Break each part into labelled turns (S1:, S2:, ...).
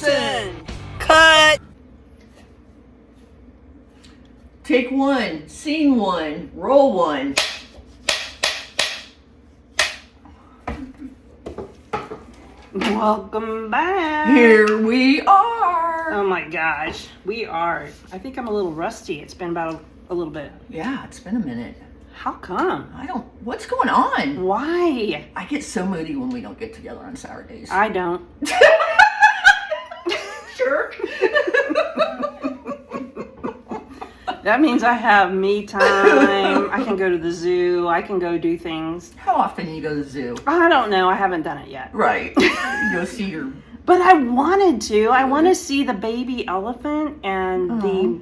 S1: Stapleton. Cut.
S2: Take one, scene one, roll one.
S1: Welcome back.
S2: Here we are.
S1: Oh my gosh, we are. I think I'm a little rusty. It's been about a little bit.
S2: Yeah, it's been a minute.
S1: How come?
S2: What's going on?
S1: Why?
S2: I get so moody when we don't get together on Saturdays.
S1: I don't.
S2: Sure.
S1: That means I have me time. I can go to the zoo. I can go do things.
S2: How often do you go to the zoo?
S1: I don't know. I haven't done it yet.
S2: Right. You go see your...
S1: But I wanted to. I want to see the baby elephant and the...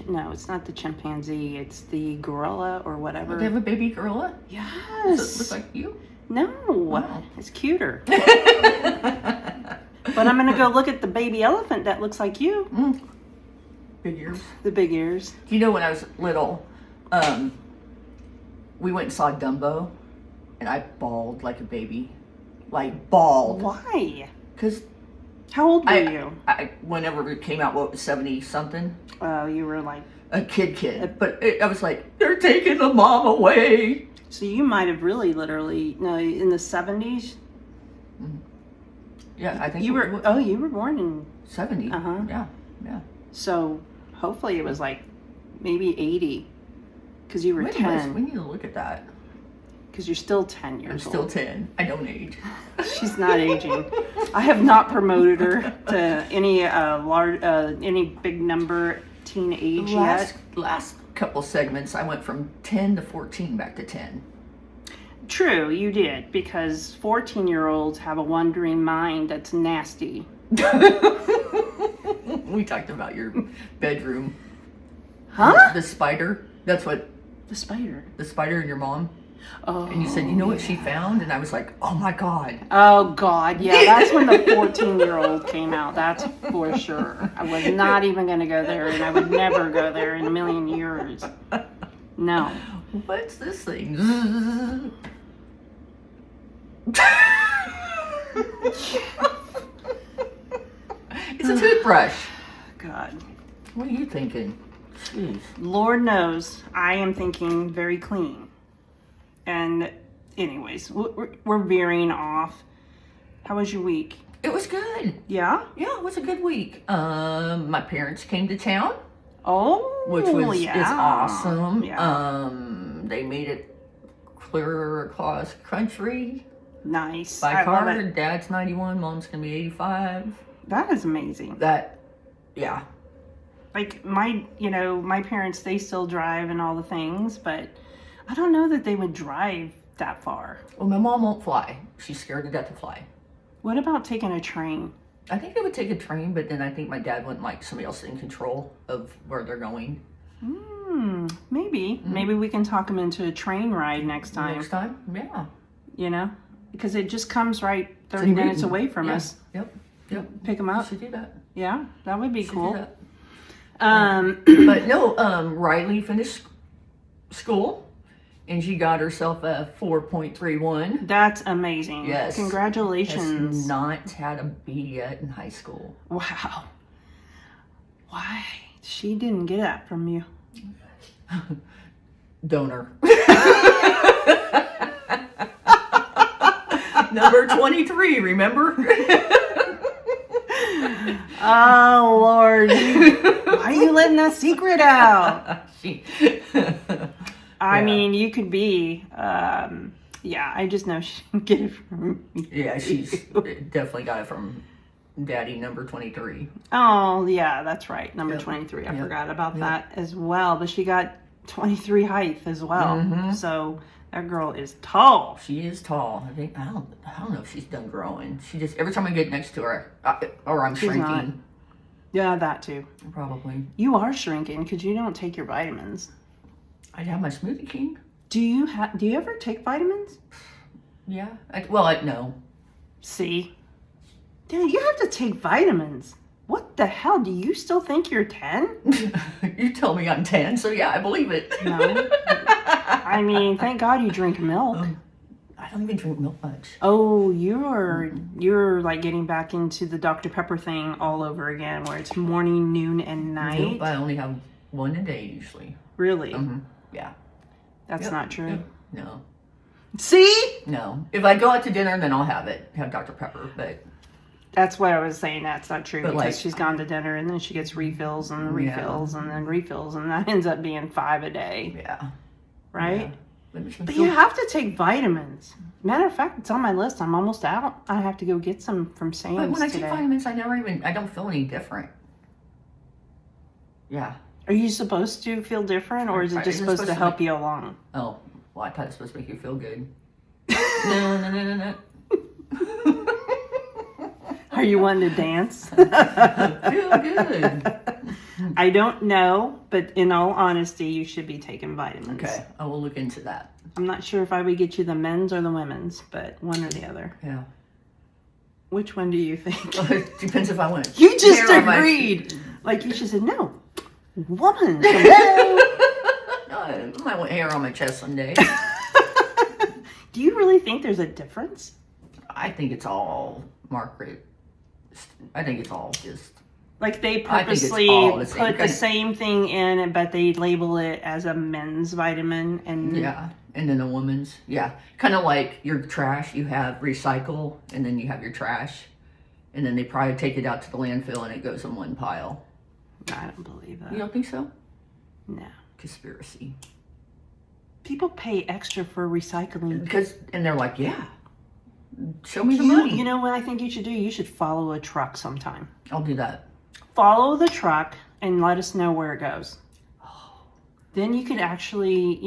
S1: No, it's not the chimpanzee. It's the gorilla or whatever.
S2: They have a baby gorilla?
S1: Yes.
S2: Does it look like you?
S1: No.
S2: Oh.
S1: It's cuter. But I'm going to go look at the baby elephant that looks like you.
S2: Mm. Big ears.
S1: The big ears.
S2: You know, when I was little, we went and saw Dumbo, and I bawled like a baby. Like, bawled.
S1: Why?
S2: Because...
S1: How old were you?
S2: Whenever it came out, 70-something?
S1: Oh, you were like...
S2: A kid. But I was like, they're taking the mom away.
S1: So you might have really literally... No, in the 70s?
S2: Yeah, I think...
S1: You were... Oh, you were born in...
S2: 70.
S1: Uh-huh.
S2: Yeah.
S1: So, hopefully it was like maybe 80. Because you were 10.
S2: We need to look at that.
S1: Because you're still 10 years
S2: I'm still
S1: old.
S2: 10. I don't age.
S1: She's not aging. I have not promoted her to any big number teen age yet.
S2: Last couple segments, I went from 10 to 14 back to 10.
S1: True, you did. Because 14-year-olds have a wandering mind that's nasty.
S2: We talked about your bedroom.
S1: Huh?
S2: The spider. That's what...
S1: The spider.
S2: The spider and your mom.
S1: Oh.
S2: And you said, you know what she found? And I was like, oh my God.
S1: Oh God, yeah, that's when the 14-year-old came out, that's for sure. I was not even going to go there, and I would never go there in a million years. No.
S2: What's this thing? It's a toothbrush.
S1: God.
S2: What are you thinking? Jeez.
S1: Lord knows, I am thinking very clean. And anyways, we're veering off. How was your week?
S2: It was good.
S1: Yeah?
S2: Yeah, it was a good week. My parents came to town.
S1: Oh,
S2: which was is awesome.
S1: Yeah.
S2: They made it clear across country.
S1: Nice.
S2: By
S1: I
S2: car.
S1: love it.
S2: Dad's 91, Mom's gonna be 85.
S1: That is amazing.
S2: Yeah.
S1: Like my parents, they still drive and all the things, but I don't know that they would drive that far.
S2: Well, my mom won't fly. She's scared to death to fly.
S1: What about taking a train?
S2: I think they would take a train, but then I think my dad wouldn't like somebody else in control of where they're going.
S1: Maybe. Maybe we can talk them into a train ride next time.
S2: Next time? Yeah.
S1: You know? Because it just comes right 30 minutes away from us.
S2: Yep.
S1: Pick them up.
S2: Should do that.
S1: Yeah, that would be cool.
S2: But no, Riley finished school. And she got herself a 4.31.
S1: That's amazing.
S2: Yes.
S1: Congratulations.
S2: Has not had a B yet in high school.
S1: Wow. Why? She didn't get that from you.
S2: Donor. Number 23, remember?
S1: Oh, Lord. Why are you letting that secret out? I mean, you could be, I just know she didn't get it from me.
S2: Yeah, she's definitely got it from Daddy number 23.
S1: Oh, yeah, that's right. Number 23. I forgot about that as well. But she got 23 height as well. Mm-hmm. So that girl is tall.
S2: She is tall. I don't know if she's done growing. She just, every time I get next to her, or I'm shrinking.
S1: Not. Yeah, that too.
S2: Probably.
S1: You are shrinking because you don't take your vitamins.
S2: I'd have my Smoothie King.
S1: Do you ever take vitamins?
S2: Yeah. No.
S1: See? Dude, you have to take vitamins. What the hell? Do you still think you're 10?
S2: You tell me I'm 10, so yeah, I believe it.
S1: No. I mean, thank God you drink milk.
S2: I don't even drink milk much.
S1: Oh, you're like getting back into the Dr. Pepper thing all over again, where it's morning, noon, and night.
S2: Nope, I only have one a day usually.
S1: Really?
S2: Yeah.
S1: That's not true.
S2: Yep. No.
S1: See?
S2: No. If I go out to dinner, then I'll have Dr. Pepper, but...
S1: That's why I was saying that's not true,
S2: But,
S1: because
S2: like,
S1: she's gone to dinner and then she gets refills and refills and then refills, and that ends up being 5 a day,
S2: Yeah.
S1: right?
S2: Yeah.
S1: But you have to take vitamins. Matter of fact, it's on my list. I'm almost out. I have to go get some from Sam's
S2: But when I
S1: today.
S2: take vitamins, I don't feel any different. Yeah.
S1: Are you supposed to feel different, or is it just supposed to help you along?
S2: Oh, well, I thought it was supposed to make you feel good. No.
S1: Are you wanting to dance?
S2: Feel good.
S1: I don't know, but in all honesty, you should be taking vitamins.
S2: Okay, I will look into that.
S1: I'm not sure if I would get you the men's or the women's, but one or the other.
S2: Yeah.
S1: Which one do you think?
S2: Well, it depends if I want to.
S1: You just agreed. Like you should say, no, woman. Hello.
S2: No, I might want hair on my chest someday.
S1: Do you really think there's a difference?
S2: I think it's all Margaret. I think it's all just.
S1: Like they
S2: I think it's
S1: purposely
S2: all the same
S1: put the
S2: kind.
S1: same thing in, but they label it as a men's vitamin. And
S2: Yeah, and then a woman's. Yeah, kind of like your trash. You have recycle, and then you have your trash, and then they probably take it out to the landfill, and it goes in one pile.
S1: I don't believe that.
S2: You don't think so?
S1: No.
S2: Conspiracy.
S1: People pay extra for recycling.
S2: And they're like, yeah, show me the money.
S1: You know what I think you should do? You should follow a truck sometime.
S2: I'll do that.
S1: Follow the truck and let us know where it goes. Then you could actually,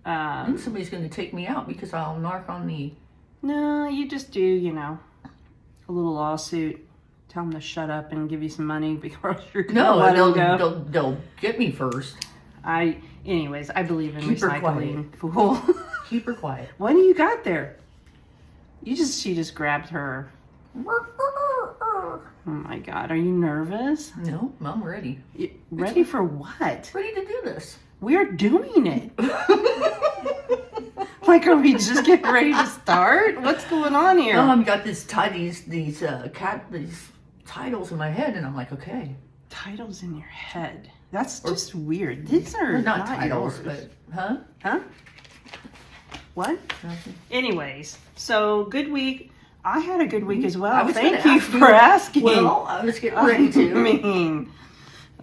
S2: And somebody's going to take me out because I'll narc on the...
S1: No, you just do, a little lawsuit. Tell them to shut up and give you some money because you're going to let them go.
S2: They'll get me first.
S1: Anyways, I believe in
S2: Keep her
S1: recycling. Fool.
S2: Keep her quiet.
S1: What do you got there? She just grabbed her. Oh my God, are you nervous?
S2: No, I'm ready.
S1: Ready for what?
S2: Ready to do this.
S1: We're doing it. Like, are we just getting ready to start? What's going on here?
S2: I've got these titles in my head, and I'm like, okay.
S1: Titles in your head. That's just weird. These are
S2: Not
S1: not
S2: titles,
S1: yours.
S2: but
S1: Huh? What?
S2: Nothing.
S1: Anyways, so good week. I had a good week as
S2: I
S1: well.
S2: was
S1: Thank
S2: gonna
S1: you
S2: ask
S1: for asking.
S2: Well, I was getting ready to.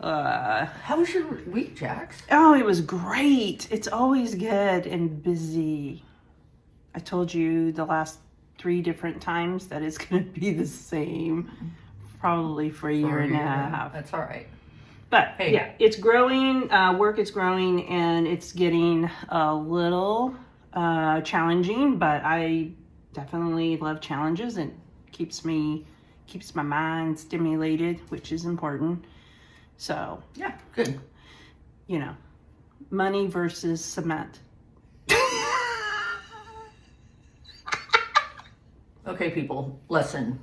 S2: How was your week, Jax?
S1: Oh, it was great. It's always good and busy. I told you the last 3 different times that it's going to be the same, probably for a year and a half.
S2: That's all right.
S1: But
S2: Hey.
S1: yeah, it's growing. Work is growing, and it's getting a little challenging. But I definitely love challenges. It keeps my mind stimulated, which is important. So
S2: Yeah, good.
S1: Money versus cement.
S2: Okay, people, listen.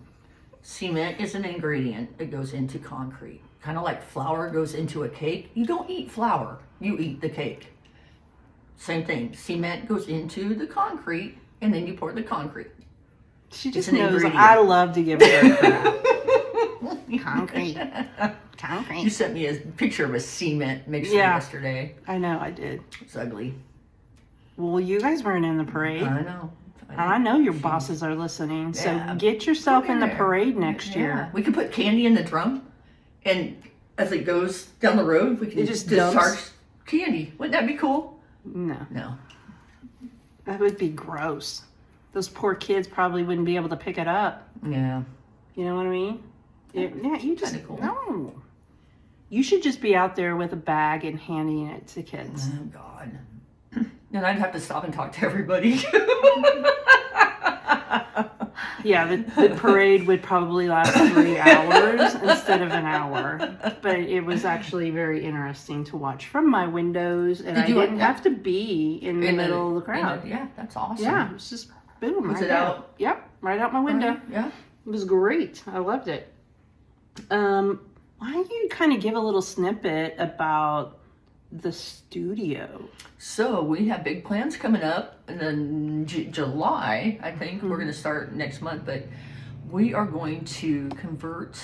S2: Cement is an ingredient that goes into concrete. Kind of like flour goes into a cake. You don't eat flour, you eat the cake. Same thing. Cement goes into the concrete, and then you pour the concrete.
S1: She just
S2: an
S1: knows
S2: ingredient.
S1: I love to give her crap. Concrete.
S2: You sent me a picture of a cement mixer yesterday.
S1: I know, I did.
S2: It's ugly.
S1: Well, you guys weren't in the parade.
S2: I know.
S1: I know your bosses are listening, so
S2: Yeah.
S1: get yourself in the
S2: there.
S1: parade next year.
S2: Yeah. We could put candy in the drum, and as it goes down the road, we can
S1: It just
S2: discharge
S1: dumps?
S2: candy. Wouldn't that be cool?
S1: No,
S2: No.
S1: that would be gross. Those poor kids probably wouldn't be able to pick it up.
S2: Yeah.
S1: You know what I mean? You just
S2: Kinda cool.
S1: no. You should just be out there with a bag and handing it to kids.
S2: Oh, God. Then I'd have to stop and talk to everybody.
S1: Yeah, the parade would probably last 3 hours instead of an hour. But it was actually very interesting to watch from my windows, and I didn't have to be in the middle of the crowd.
S2: Yeah, that's awesome.
S1: Yeah, it was just boom.
S2: Was
S1: right
S2: it
S1: there.
S2: out?
S1: Yep, right out my window.
S2: Yeah.
S1: It was great. I loved it. Why don't you kind of give a little snippet about the studio?
S2: So we have big plans coming up, and then July, I think we're going to start next month, but we are going to convert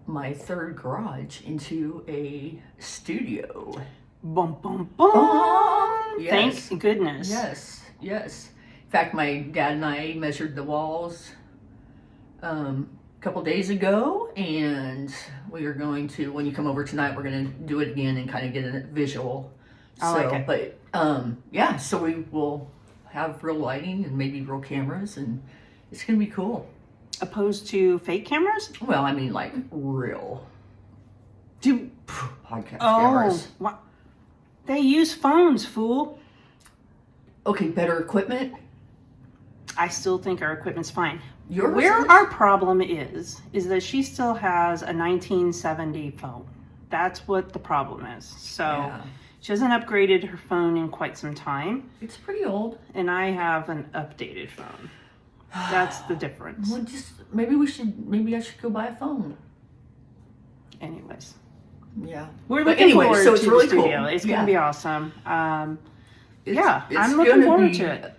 S2: my third garage into a studio.
S1: Bum, bum, bum.
S2: Yes.
S1: Thank goodness.
S2: Yes. In fact, my dad and I measured the walls a couple days ago, and we are going to, when you come over tonight, we're going to do it again and kind of get a visual.
S1: I like it.
S2: But so we will have real lighting and maybe real cameras, and it's going to be cool.
S1: Opposed to fake cameras?
S2: Well, I mean, like real podcast
S1: Oh,
S2: cameras.
S1: what? They use phones, fool.
S2: Okay, better equipment.
S1: I still think our equipment's fine.
S2: Yours
S1: Where
S2: is?
S1: our problem is that she still has a 1970 phone. That's what the problem is. So
S2: Yeah.
S1: she hasn't upgraded her phone in quite some time,
S2: It's pretty old.
S1: and I have an updated phone. That's the difference.
S2: Well, maybe I should go buy a phone.
S1: Anyways,
S2: Yeah.
S1: we're
S2: But
S1: looking
S2: anyway,
S1: forward
S2: so
S1: to
S2: it's
S1: the
S2: really
S1: studio.
S2: cool.
S1: It's
S2: Yeah.
S1: going to be awesome.
S2: It's
S1: I'm looking
S2: gonna
S1: forward
S2: be-
S1: to it.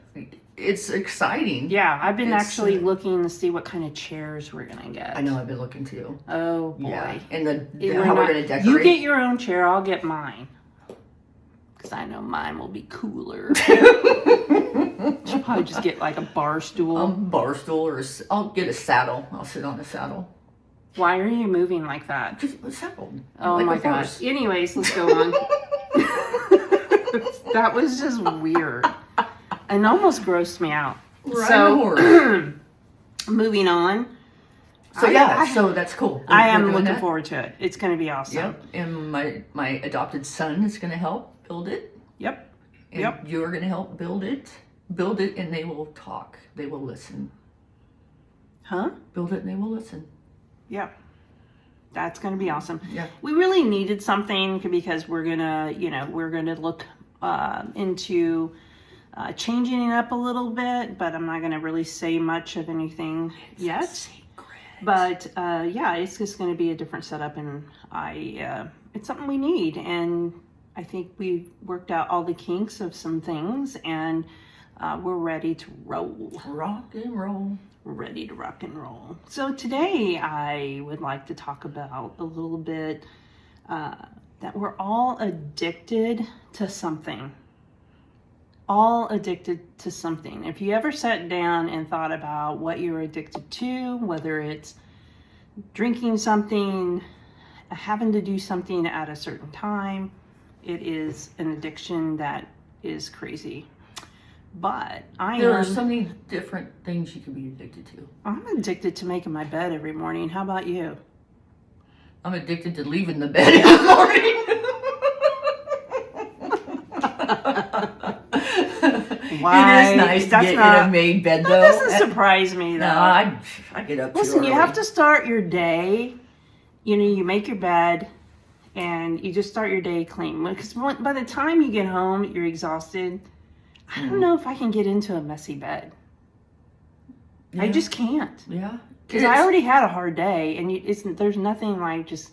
S2: It's exciting.
S1: Yeah, I've been
S2: It's,
S1: actually looking to see what kind of chairs we're going to get.
S2: I know, I've been looking too.
S1: Oh, boy.
S2: Yeah. And
S1: We're
S2: how we're
S1: not-
S2: going to decorate.
S1: You get your own chair, I'll get mine. Because I know mine will be cooler. She'll probably just get like a bar stool.
S2: Bar stool, or I'll get a saddle. I'll sit on a saddle.
S1: Why are you moving like that?
S2: Just a saddle.
S1: Oh
S2: like
S1: my
S2: a
S1: gosh.
S2: horse.
S1: Anyways, let's go on. That was just weird. And almost grossed me out.
S2: Riding a horse.
S1: Moving on.
S2: So so that's cool.
S1: I
S2: We're
S1: am
S2: doing
S1: looking
S2: that.
S1: forward to it. It's going to be awesome.
S2: Yep. And my adopted son is going to help build it.
S1: Yep.
S2: And
S1: Yep.
S2: you're going to help build it, and they will talk. They will listen.
S1: Huh?
S2: Build it and they will listen.
S1: Yep. That's going to be awesome.
S2: Yeah.
S1: We really needed something because we're going to look into changing it up a little bit, but I'm not going to really say much of anything yet.
S2: Secret.
S1: But it's just going to be a different setup, and it's something we need, and I think we've worked out all the kinks of some things, and we're ready to roll.
S2: Rock and roll.
S1: We're ready to rock and roll. So today I would like to talk about a little bit that we're all addicted to something. All addicted to something. If you ever sat down and thought about what you're addicted to, whether it's drinking something, having to do something at a certain time, it is an addiction that is crazy. But
S2: There are so many different things you can be addicted to.
S1: I'm addicted to making my bed every morning. How about you?
S2: I'm addicted to leaving the bed in the morning.
S1: Why?
S2: It is nice to
S1: That's
S2: get
S1: not-
S2: in a made bed, though.
S1: That doesn't surprise me, though.
S2: No, I get up too
S1: Listen, you
S2: early.
S1: have to start your day. You make your bed, and you just start your day clean. Because by the time you get home, you're exhausted. I don't know if I can get into a messy bed. I
S2: Yeah.
S1: just can't.
S2: Yeah.
S1: Because I already had a hard day, and there's nothing like just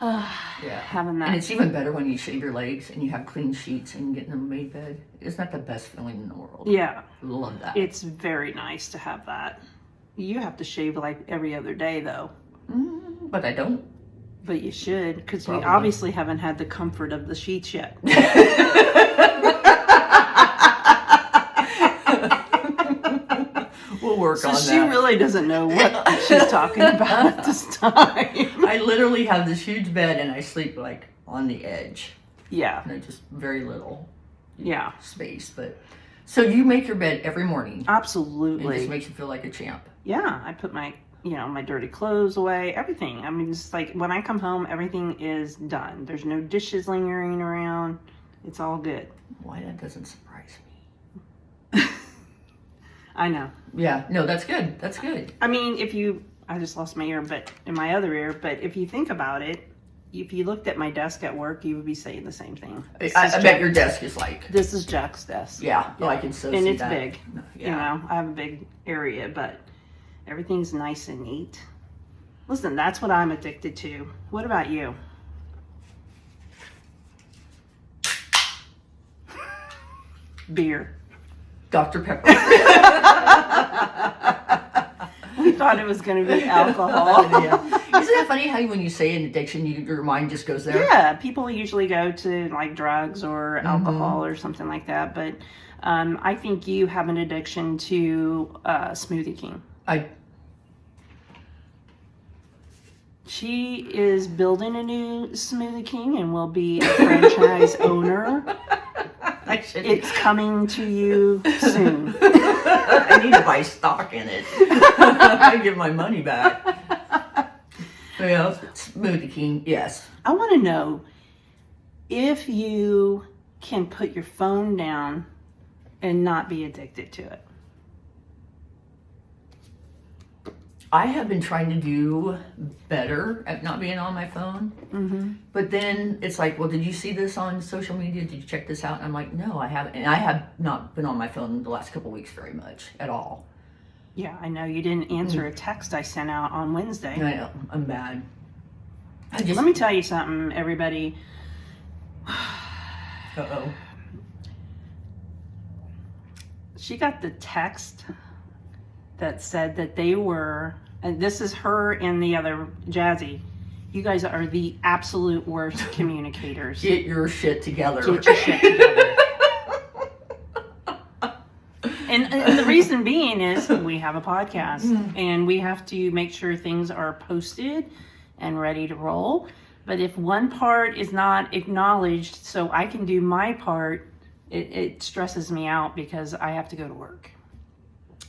S1: having that.
S2: And it's even better when you shave your legs and you have clean sheets and you get in a made bed. Isn't that the best feeling in the world?
S1: Yeah.
S2: Love that.
S1: It's very nice to have that. You have to shave like every other day, though.
S2: But I don't.
S1: But you should, because we
S2: Probably.
S1: obviously haven't had the comfort of the sheets yet.
S2: We'll work
S1: So
S2: on
S1: she
S2: that.
S1: really doesn't know what she's talking about at this time.
S2: I literally have this huge bed and I sleep like on the edge.
S1: Yeah,
S2: And just very little
S1: yeah,
S2: space. But so you make your bed every morning. It just
S1: absolutely.
S2: makes you feel like a champ.
S1: Yeah, I put my dirty clothes away, everything. I mean, just like when I come home, everything is done. There's no dishes lingering around. It's all good.
S2: Why that doesn't surprise me.
S1: I know.
S2: Yeah, no, that's good. That's good.
S1: I mean, I just lost my ear, but in my other ear, but if you think about it, if you looked at my desk at work, you would be saying the same thing.
S2: I bet your desk is like,
S1: This is Jack's desk.
S2: yeah, oh, I can so
S1: And
S2: see
S1: it's
S2: that.
S1: big.
S2: Yeah.
S1: You know, I have a big area, but everything's nice and neat. Listen, that's what I'm addicted to. What about you? Beer.
S2: Dr. Pepper.
S1: We thought it was going to be alcohol.
S2: Yeah. Isn't it funny how when you say an addiction, your mind just goes there?
S1: Yeah, people usually go to like drugs or alcohol or something like that. But I think you have an addiction to Smoothie King. She is building a new Smoothie King and will be a franchise owner. It's coming to you soon.
S2: I need to buy stock in it. I give my money back. Yeah, Smoothie King, yes.
S1: I want to know if you can put your phone down and not be addicted to it.
S2: I have been trying to do better at not being on my phone.
S1: Mm-hmm.
S2: But then it's like, well, did you see this on social media? Did you check this out? And I'm like, no, I haven't. And I have not been on my phone the last couple of weeks very much at all.
S1: Yeah, I know you didn't answer a text I sent out on Wednesday.
S2: I know, I'm bad.
S1: Let me tell you something, everybody.
S2: Uh-oh.
S1: She got the text that said that they were, and this is her and the other Jazzy, you guys are the absolute worst communicators.
S2: Get your shit together.
S1: Get your shit together. And the reason being is we have a podcast and we have to make sure things are posted and ready to roll. But if one part is not acknowledged so I can do my part, it stresses me out because I have to go to work.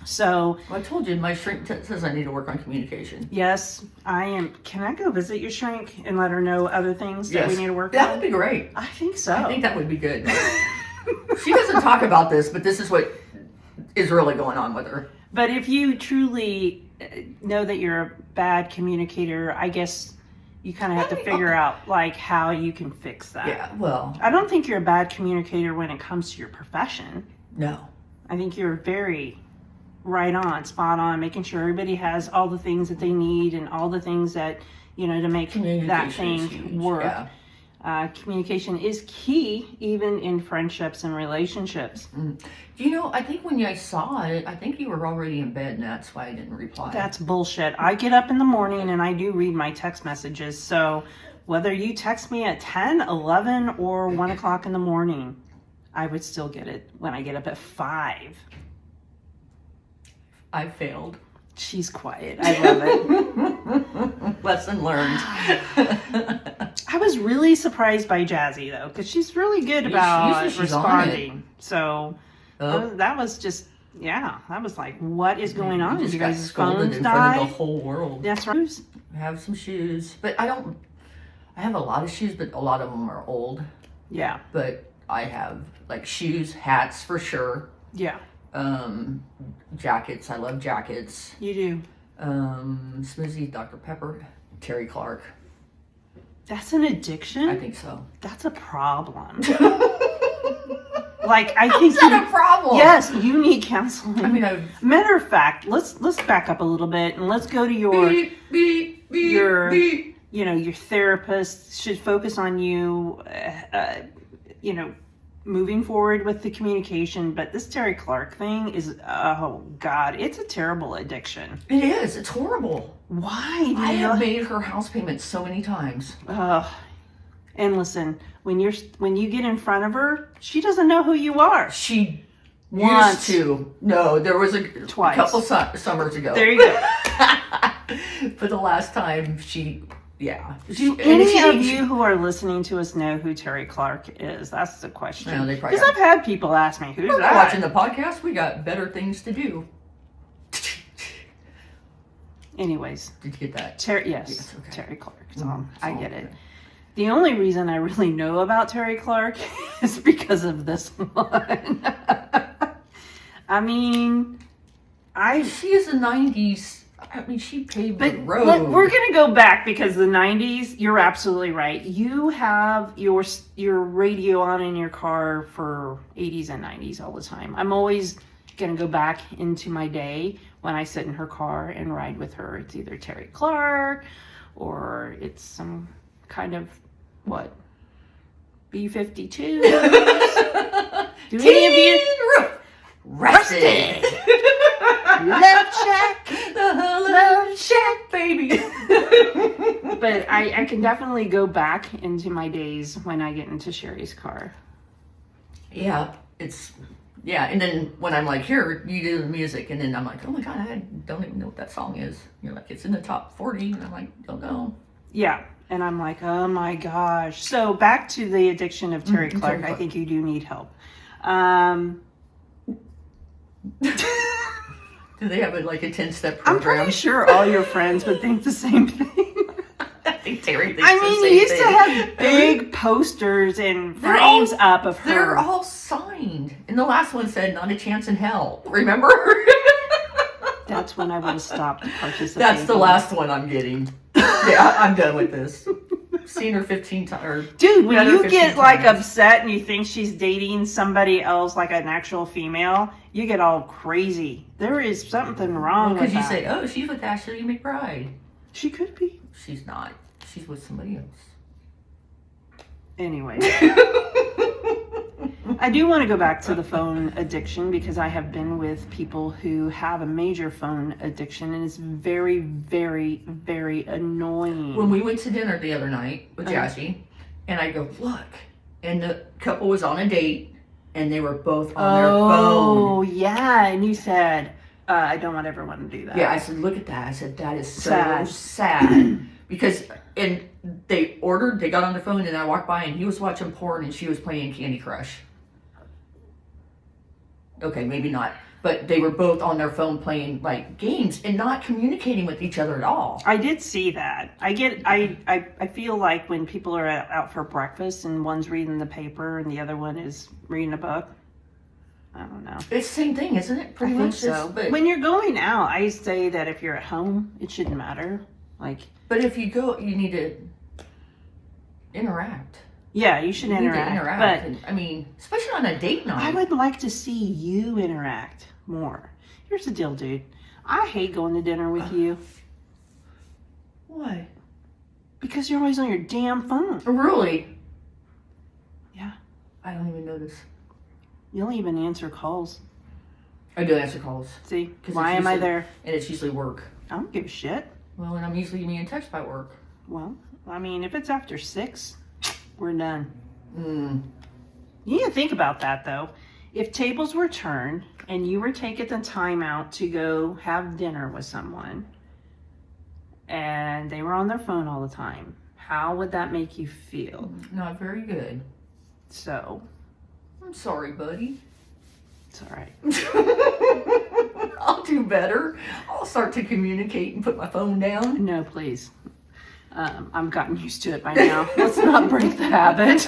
S1: So
S2: I told you, my shrink says I need to work on communication.
S1: yes, I am. Can I go visit your shrink and let her know other things that we need to work on?
S2: That would be great.
S1: I think so.
S2: I think that would be good. She doesn't talk about this, but this is what is really going on with her.
S1: But if you truly know that you're a bad communicator, I guess you kind of have to figure out like how you can fix that.
S2: Yeah, well.
S1: I don't think you're a bad communicator when it comes to your profession.
S2: No.
S1: I think you're very right on, spot on, making sure everybody has all the things that they need and all the things that, you know, to make that thing work.
S2: Yeah.
S1: Communication is key, even in friendships and relationships.
S2: You know, I think when I saw it, I think you were already in bed, and that's why I didn't reply.
S1: That's bullshit. I get up in the morning and I do read my text messages. So whether you text me at 10, 11, or 1 o'clock in the morning, I would still get it when I get up at 5.
S2: I failed.
S1: She's quiet. I love it.
S2: Lesson learned.
S1: I was really surprised by Jazzy, though, because she's really good about
S2: Usually she's
S1: responding. So that was just, yeah, that was like, what is going on?
S2: You
S1: You guys'
S2: scolded
S1: phones
S2: in front of
S1: die?
S2: the whole world.
S1: That's right.
S2: I have some shoes, but I have a lot of shoes, but a lot of them are old.
S1: Yeah.
S2: But I have like shoes, hats for sure.
S1: Yeah.
S2: Jackets. I love jackets.
S1: You do.
S2: Smoothie, Dr. Pepper, Terry Clark.
S1: That's an addiction?
S2: I think so.
S1: That's a problem. Like, I think
S2: Is that a problem?
S1: Yes, you need counseling.
S2: I mean,
S1: matter of fact, let's back up a little bit and let's go to your you know, your therapist should focus on you, you know, moving forward with the communication. But this Terry Clark thing is, oh God, it's a terrible addiction.
S2: It is. It's horrible.
S1: Why?
S2: I have made her house payments so many times.
S1: And listen, when you get in front of her, she doesn't know who you are.
S2: She
S1: Once.
S2: used to. No, there was a
S1: Twice.
S2: couple summers ago.
S1: There you go.
S2: But the last time yeah.
S1: Do any of you who are listening to us know who Terry Clark is? That's the question.
S2: No, they probably
S1: Because I've had people ask me, who's
S2: We're
S1: that?
S2: not watching the podcast. We got better things to do.
S1: Anyways.
S2: Did you get that?
S1: Yes, okay. Terry Clark. So I get it.
S2: Okay.
S1: The only reason I really know about Terry Clark is because of this one. I mean,
S2: She is a 90s. I mean, she paved the road.
S1: We're going to go back because the 90s, you're absolutely right. You have your radio on in your car for 80s and 90s all the time. I'm always going to go back into my day when I sit in her car and ride with her. It's either Terry Clark or it's some kind of, B-52s. Do any of you
S2: rested?
S1: Love Shack?
S2: Love Shack, baby.
S1: But I can definitely go back into my days when I get into Sherry's car.
S2: Yeah, and then when I'm like, here, you do the music, and then I'm like, oh my God, I don't even know what that song is. You're like, it's in the top 40, and I'm like, don't know.
S1: Yeah, and I'm like, oh my gosh. So back to the addiction of Terry Clark.
S2: Terry
S1: I
S2: Clark.
S1: think you do need help.
S2: Do they have a 10-step
S1: I'm
S2: program?
S1: pretty sure all your friends would think the same thing.
S2: I think Terry thinks
S1: I
S2: the
S1: mean,
S2: same
S1: you used to
S2: thing.
S1: have big posters and
S2: They're
S1: frames
S2: all-
S1: up of her.
S2: They're all signed. And the last one said, not a chance in hell. Remember?
S1: That's when I would have stopped participating.
S2: That's the last one I'm getting. Yeah, I'm done with this. Seen her 15 times.
S1: Dude, when
S2: met her
S1: you
S2: 15
S1: get like
S2: times.
S1: upset and you think she's dating somebody else, like an actual female, you get all crazy. There is something wrong with
S2: Because you
S1: that.
S2: say, oh, she's with Ashley McBride.
S1: She could be.
S2: She's not. She's with somebody else.
S1: Anyway. I do want to go back to the phone addiction because I have been with people who have a major phone addiction and it's very, very, very annoying.
S2: When we went to dinner the other night with Jassy, and I go, look, and the couple was on a date, and they were both on their phone.
S1: Oh, yeah, and you said, I don't want everyone to do that.
S2: Yeah, I said, look at that. I said, that is so
S1: Sad.
S2: sad. Because, and they got on their phone, and I walked by, and he was watching porn, and she was playing Candy Crush. Okay, maybe not. But they were both on their phone playing, games and not communicating with each other at all.
S1: I did see that. I feel like when people are out for breakfast and one's reading the paper and the other one is reading a book, I don't know.
S2: It's the same thing, isn't it? Pretty
S1: I think
S2: much
S1: so.
S2: But
S1: When you're going out, I say that if you're at home, it shouldn't matter.
S2: if you go, you need to interact.
S1: Yeah, you should
S2: You need to
S1: interact.
S2: interact.
S1: But
S2: And, I mean, especially on a date night.
S1: I would like to see you interact more. Here's the deal, dude. I hate going to dinner with you
S2: Why?
S1: because you're always on your damn phone.
S2: Really?
S1: Yeah.
S2: I don't even notice.
S1: You don't even answer calls.
S2: I do answer calls.
S1: See,
S2: 'Cause
S1: why
S2: it's
S1: am I
S2: usually-
S1: there?
S2: And it's usually work.
S1: I don't give a shit.
S2: Well, and I'm usually being text by work.
S1: Well, I mean, if it's after 6, we're done.
S2: Mm.
S1: You need to think about that, though. If tables were turned and you were taking the time out to go have dinner with someone and they were on their phone all the time, how would that make you feel?
S2: Not very good.
S1: So,
S2: I'm sorry, buddy.
S1: it's all right.
S2: I'll do better. I'll start to communicate and put my phone down.
S1: No, please. I've gotten used to it by now. Let's not break the habit.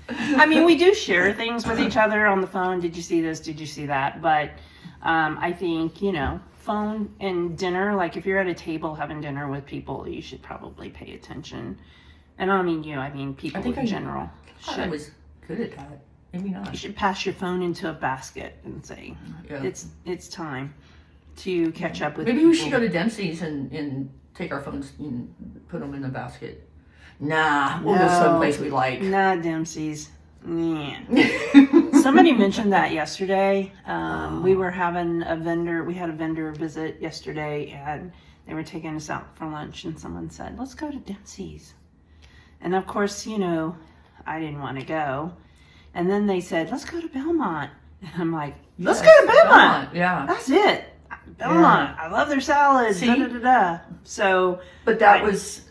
S1: I mean, we do share things with each other on the phone. Did you see this? Did you see that? But I think, phone and dinner, like if you're at a table having dinner with people, you should probably pay attention. And I don't mean you, I mean people in general.
S2: I was good at that. Maybe not.
S1: You should pass your phone into a basket and say,
S2: Yeah.
S1: it's time to catch up with
S2: Maybe
S1: people.
S2: we should go to Dempsey's and take our phones and put them in the basket. Nah, we'll go someplace we like.
S1: Nah, Dempsey's. Yeah. Somebody mentioned that yesterday. We were having we had a vendor visit yesterday and they were taking us out for lunch and someone said, let's go to Dempsey's. And of course, I didn't want to go. And then they said, let's go to Belmont. And I'm like, let's go to Belmont.
S2: Yeah.
S1: That's it. Belmont. I love their salads.
S2: See?
S1: Da, da, da, da. So,
S2: But that was,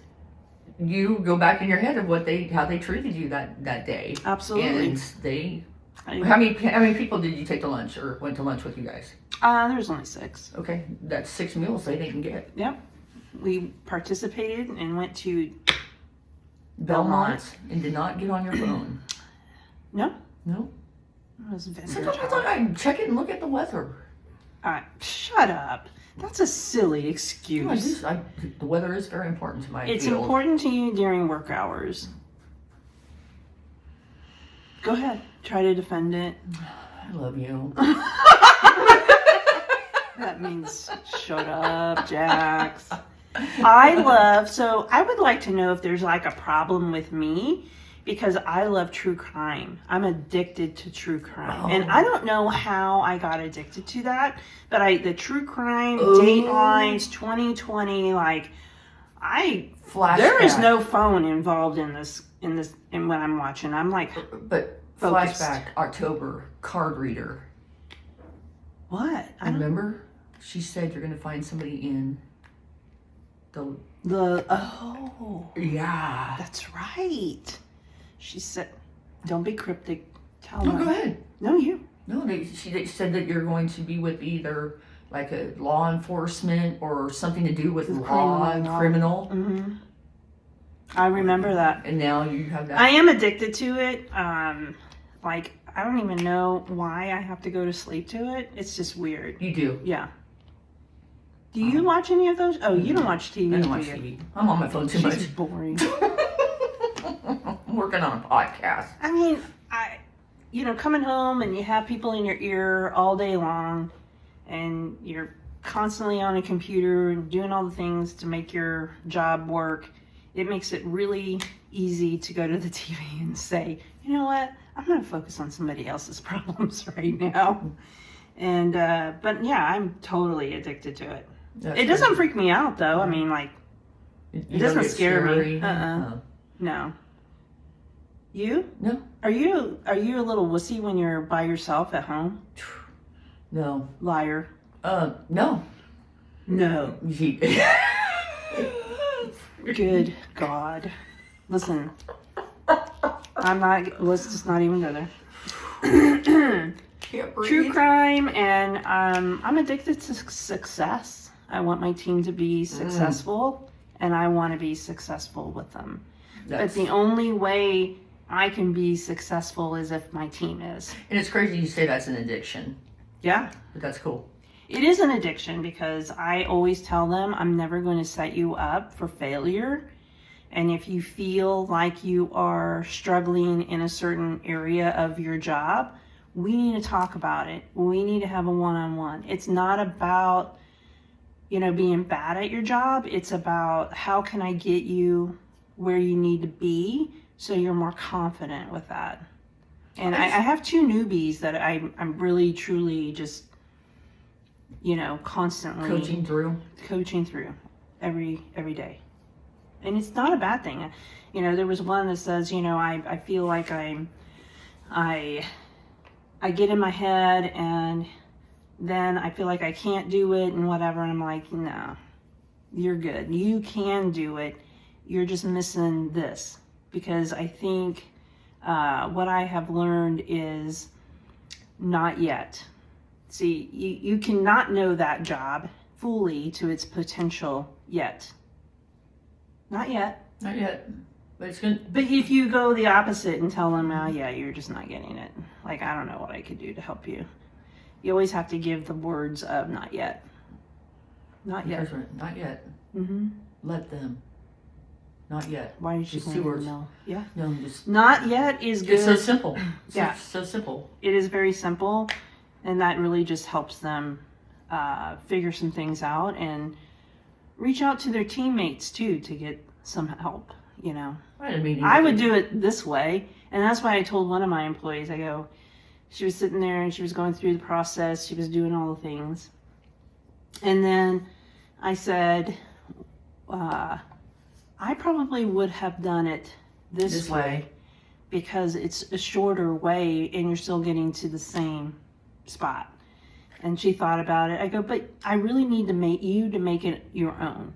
S2: you go back in your head of how they treated you that day.
S1: absolutely.
S2: And how many people did you take to lunch or went to lunch with you guys?
S1: There's only 6.
S2: Okay, that's 6 meals they didn't get.
S1: Yep. We participated and went to
S2: Belmont and did not get on your phone.
S1: No.
S2: No.
S1: It was vendor
S2: Sometimes I
S1: talk.
S2: thought I'd check it and look at the weather.
S1: Shut up. That's a silly excuse.
S2: The weather is very important to my
S1: It's
S2: field.
S1: important to you during work hours. Go ahead. Try to defend it.
S2: I love you.
S1: That means shut up, Jax. I would like to know if there's like a problem with me because I love true crime. I'm addicted to true crime.
S2: Oh.
S1: And I don't know how I got addicted to that, but the true crime,
S2: Oh.
S1: Datelines, 2020, like
S2: Flashback.
S1: there is no phone involved in this in when I'm watching. I'm like,
S2: But
S1: focused.
S2: flashback, October, card reader.
S1: what? I don't
S2: Remember? She said you're going to find somebody in the... Yeah.
S1: That's right. She said, don't be cryptic. Tell
S2: No,
S1: them.
S2: go ahead.
S1: No, you.
S2: No, they said that you're going to be with either like a law enforcement or something to do with law and criminal.
S1: Mm-hmm. I remember that.
S2: And now you have that.
S1: I am addicted to it. Like, I don't even know why I have to go to sleep to it. It's just weird.
S2: You do.
S1: Yeah. Do you watch any of those? Oh, you don't watch TV,
S2: I don't watch
S1: do you?
S2: TV. I'm on my phone too
S1: She's
S2: much.
S1: boring.
S2: I'm working on a podcast.
S1: I mean, coming home and you have people in your ear all day long and you're constantly on a computer and doing all the things to make your job work, it makes it really easy to go to the TV and say, you know what, I'm going to focus on somebody else's problems right now. And, but yeah, I'm totally addicted to it.
S2: That's
S1: It doesn't
S2: crazy.
S1: freak me out though. I mean, like,
S2: You
S1: it
S2: don't
S1: doesn't
S2: get
S1: scare me.
S2: scary?
S1: Uh-uh. No. You?
S2: No.
S1: Are you a little wussy when you're by yourself at home?
S2: No.
S1: Liar.
S2: No.
S1: No. Good God. Listen. Let's just not even go there.
S2: Can't breathe.
S1: True crime, and I'm addicted to success. I want my team to be successful, and I want to be successful with them. But the only way I can be successful is if my team is.
S2: And it's crazy you say that's an addiction,
S1: Yeah.
S2: but that's cool.
S1: It is an addiction because I always tell them I'm never going to set you up for failure. And if you feel like you are struggling in a certain area of your job, we need to talk about it. We need to have a one-on-one. It's not about, being bad at your job. It's about how can I get you where you need to be so you're more confident with that. And I have two newbies that I'm really, truly just, constantly
S2: Coaching through.
S1: every day. And it's not a bad thing. There was one that says, I feel like I get in my head and then I feel like I can't do it and whatever. And I'm like, no, you're good. You can do it. You're just missing this. Because I think what I have learned is not yet. See, you cannot know that job fully to its potential yet. Not yet.
S2: Not yet. But it's good.
S1: But if you go the opposite and tell them, yeah, you're just not getting it. Like, I don't know what I could do to help you. You always have to give the words of not yet. Not yet.
S2: That's right. Not yet.
S1: Mm-hmm.
S2: Let them. Not yet.
S1: Why did you
S2: Just
S1: say
S2: two words.
S1: no? Yeah.
S2: No, just.
S1: Not yet is good.
S2: It's so simple.
S1: Yeah.
S2: So simple.
S1: It is very simple. And that really just helps them figure some things out and reach out to their teammates too to get some help, I would do it this way. And that's why I told one of my employees, she was sitting there and she was going through the process. She was doing all the things. And then I said, I probably would have done it this way because it's a shorter way and you're still getting to the same spot. And she thought about it. I go, but I really need to make it your own.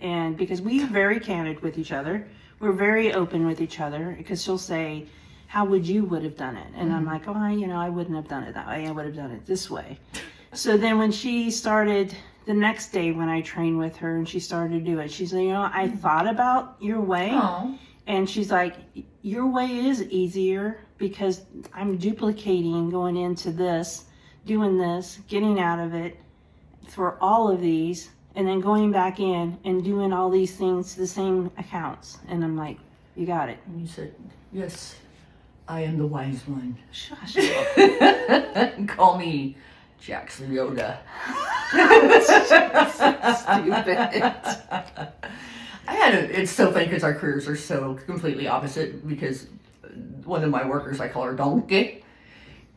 S1: And because we're very candid with each other, we're very open with each other, because she'll say, how would have done it? And I'm like, I wouldn't have done it that way. I would have done it this way. So then when she started the next day when I trained with her and she started to do it, she said, I thought about your way.
S2: Aww.
S1: And she's like, your way is easier because I'm duplicating, going into this, doing this, getting out of it for all of these, and then going back in and doing all these things to the same accounts. And I'm like, you got it.
S2: And you said, yes, I am the wise one.
S1: Shush.
S2: Call me Jackson Yoda.
S1: Stupid.
S2: I it's so funny because our careers are so completely opposite. Because one of my workers, I call her Donkey,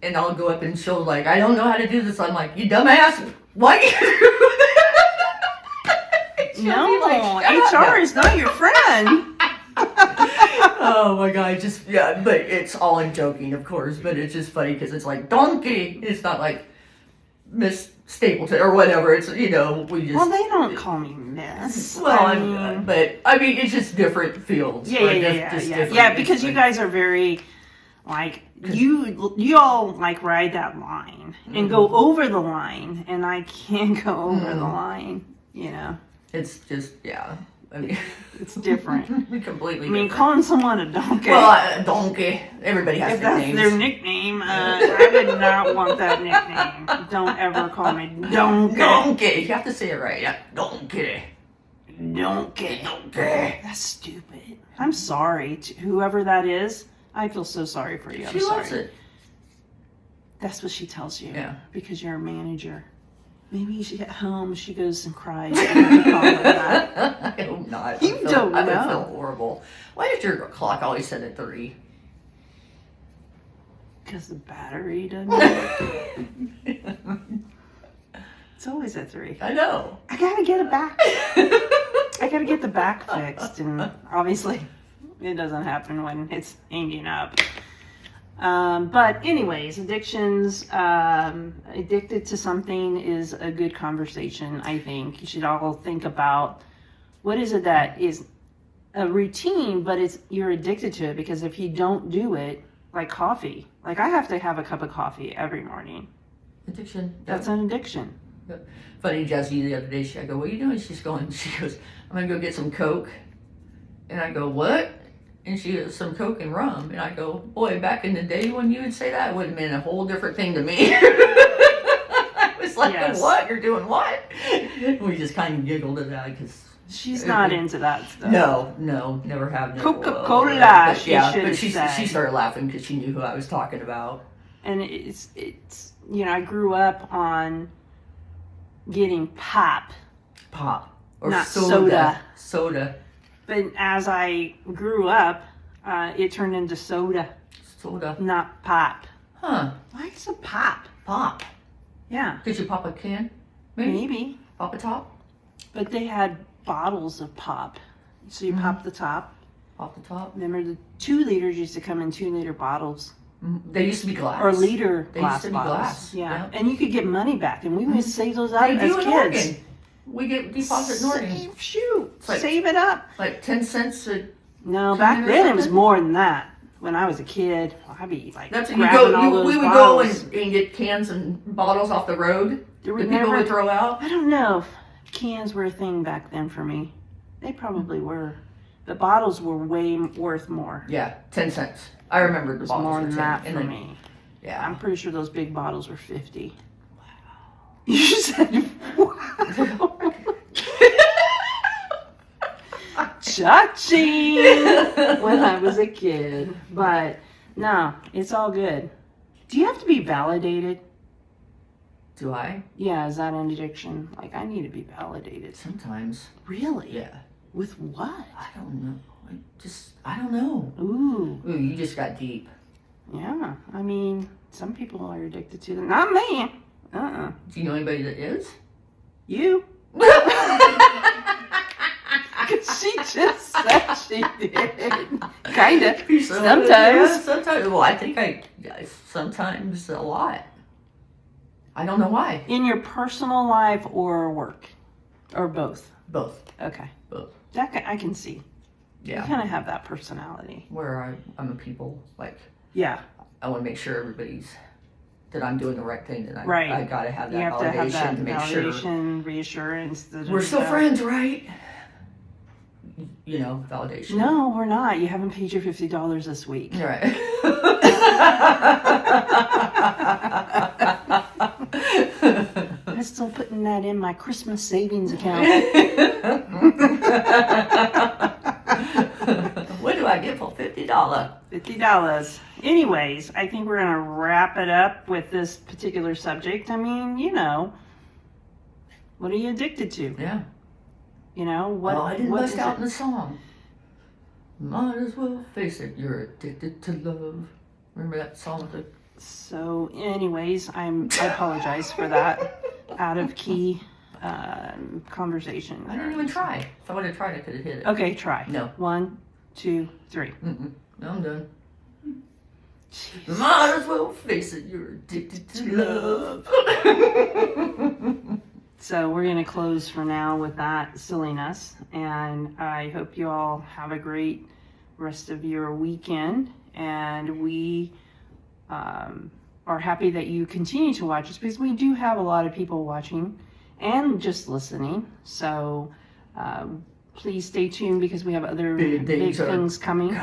S2: and I'll go up and she'll like, I don't know how to do this. I'm like, you dumbass, what?
S1: No,
S2: Like,
S1: HR is not your friend.
S2: Oh my god, but it's all in joking, of course, but it's just funny because it's like Donkey. It's not like Miss Stapleton or whatever. It's, we just.
S1: Well, they don't call me Miss.
S2: Well, but I mean, it's just different fields.
S1: Yeah, because you guys are very, like, you all like ride that line and go over the line, and I can't go over the line.
S2: It's just I mean,
S1: it's different.
S2: Completely.
S1: I mean,
S2: different.
S1: Calling someone a donkey.
S2: Well, donkey. Everybody has
S1: if that's
S2: nicknames.
S1: their nickname, I would not want that nickname. Don't ever call me donkey.
S2: Donkey. You have to say it right. Yeah. Donkey.
S1: Donkey.
S2: Donkey.
S1: That's stupid. I'm sorry to whoever that is. I feel so sorry for you. I'm
S2: She
S1: sorry.
S2: loves it.
S1: That's what she tells you.
S2: Yeah.
S1: Because you're a manager. Maybe at home she goes and cries. And you call her that.
S2: I hope not.
S1: You don't
S2: I would
S1: know.
S2: feel horrible. Why is your clock always set at 3?
S1: Because the battery doesn't work. It's always at 3.
S2: I know.
S1: I gotta get it back. I gotta get the back fixed, and obviously it doesn't happen when it's hanging up. But anyways, addictions, addicted to something is a good conversation, I think. You should all think about what is it that is a routine, but you're addicted to it, because if you don't do it, like coffee, like I have to have a cup of coffee every morning.
S2: Addiction.
S1: That's an addiction.
S2: Yep. Funny, Jessie, the other day, I go, what are you doing? She goes, I'm going to go get some Coke. And I go, what? And she goes, some Coke and rum. And I go, boy, back in the day when you would say that, it would have been a whole different thing to me. I was like,
S1: Yes.
S2: What? You're doing what? We just kind of giggled at that because...
S1: She's not into that stuff.
S2: No, never have. Never
S1: Coca-Cola,
S2: will. But
S1: she
S2: yeah,
S1: should
S2: but
S1: have
S2: she
S1: said.
S2: started laughing because she knew who I was talking about.
S1: And it's I grew up on getting pop.
S2: Or
S1: Not
S2: soda.
S1: But as I grew up, it turned into soda, not pop.
S2: Huh.
S1: Why is it pop?
S2: Pop.
S1: Yeah,
S2: Did you pop a can?
S1: maybe.
S2: Pop a top?
S1: But they had bottles of pop. So you pop the top.
S2: Pop the top?
S1: Remember the 2 liters used to come in 2-liter bottles.
S2: They used to be glass.
S1: Or liter
S2: They
S1: glass
S2: used to be
S1: bottles.
S2: glass.
S1: Yeah. And you could get money back. And we would save those up
S2: They
S1: as
S2: do in
S1: kids.
S2: Oregon. We get deposit in Oregon.
S1: Shoot.
S2: like-
S1: Save it up.
S2: Like 10 cents a...
S1: No,
S2: 10
S1: back
S2: or
S1: then it was
S2: something?
S1: more than that. When I was a kid, I'd be like
S2: That's we
S1: grabbing all
S2: go.
S1: those
S2: We would
S1: bottles.
S2: go and get cans and bottles off the road
S1: There
S2: that
S1: were
S2: people
S1: never-
S2: would throw out.
S1: I don't know if cans were a thing back then for me. They probably were. The bottles were way worth more.
S2: Yeah, 10 cents. I remember
S1: It
S2: the
S1: was
S2: bottles
S1: more
S2: were
S1: than
S2: 10.
S1: that
S2: and
S1: for
S2: then-
S1: me.
S2: Yeah.
S1: I'm pretty sure those big bottles were 50. Wow. You said, wow. Cha-ching when I was a kid. But no, it's all good. Do you have to be validated?
S2: Do I?
S1: Yeah, is that an addiction? Like, I need to be validated.
S2: Sometimes.
S1: Really?
S2: Yeah.
S1: With what?
S2: I don't know. I don't know.
S1: Ooh,
S2: Ooh, you just got deep.
S1: yeah. I mean, some people are addicted to them. Not me.
S2: Do you know anybody that is?
S1: You. She just said she did. Kinda. Sometimes.
S2: Yeah, sometimes. Well, I think sometimes a lot. I don't know why.
S1: In your personal life or work? Or both?
S2: Both.
S1: Okay.
S2: Both.
S1: I can see.
S2: Yeah.
S1: You kind of have that personality.
S2: Where I'm a people, like,
S1: Yeah.
S2: I want to make sure that I'm doing the right thing, and
S1: Right.
S2: I gotta have that
S1: You have
S2: validation
S1: to have that
S2: to make sure
S1: validation, reassurance.
S2: we're still friends, right? You know, validation.
S1: No, we're not. You haven't paid your $50 this week.
S2: Right.
S1: I'm still putting that in my Christmas savings account.
S2: What do I get for $50?
S1: $50. Anyways, I think we're going to wrap it up with this particular subject. I mean, what are you addicted to?
S2: Yeah.
S1: You know what?
S2: Oh, I didn't
S1: what
S2: bust
S1: is
S2: out
S1: it?
S2: in the song. Might as well face it, you're addicted to love. Remember that song with the...
S1: So, anyways, I apologize for that out of key conversation.
S2: I didn't even try. If I would have tried, I could have hit it.
S1: Okay, try.
S2: No.
S1: 1, 2, 3.
S2: No, I'm done.
S1: Jeez.
S2: Might as well face it, you're addicted to love.
S1: So we're going to close for now with that silliness, and I hope you all have a great rest of your weekend, and we are happy that you continue to watch us, because we do have a lot of people watching and just listening. So please stay tuned, because we have other big things coming.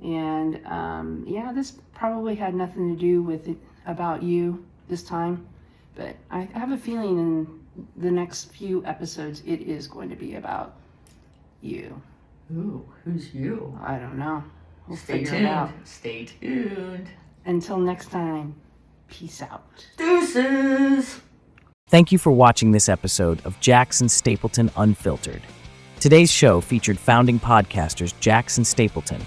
S1: And yeah, this probably had nothing to do with it, about you this time, but I have a feeling in the next few episodes it is going to be about you.
S2: Ooh, who's you?
S1: I don't know. We'll
S2: Stay
S1: figure
S2: tuned.
S1: it out.
S2: Stay tuned.
S1: Until next time, peace out.
S2: Deuces!
S3: Thank you for watching this episode of Jackson Stapleton Unfiltered. Today's show featured founding podcasters Jackson Stapleton.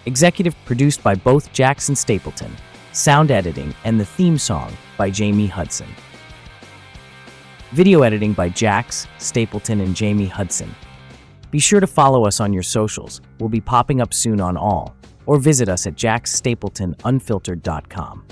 S3: Executive produced by both Jackson Stapleton, sound editing and the theme song by Jamie Hudson. Video editing by Jax, Stapleton, and Jamie Hudson. Be sure to follow us on your socials. We'll be popping up soon on all, or visit us at jacksstapletonunfiltered.com.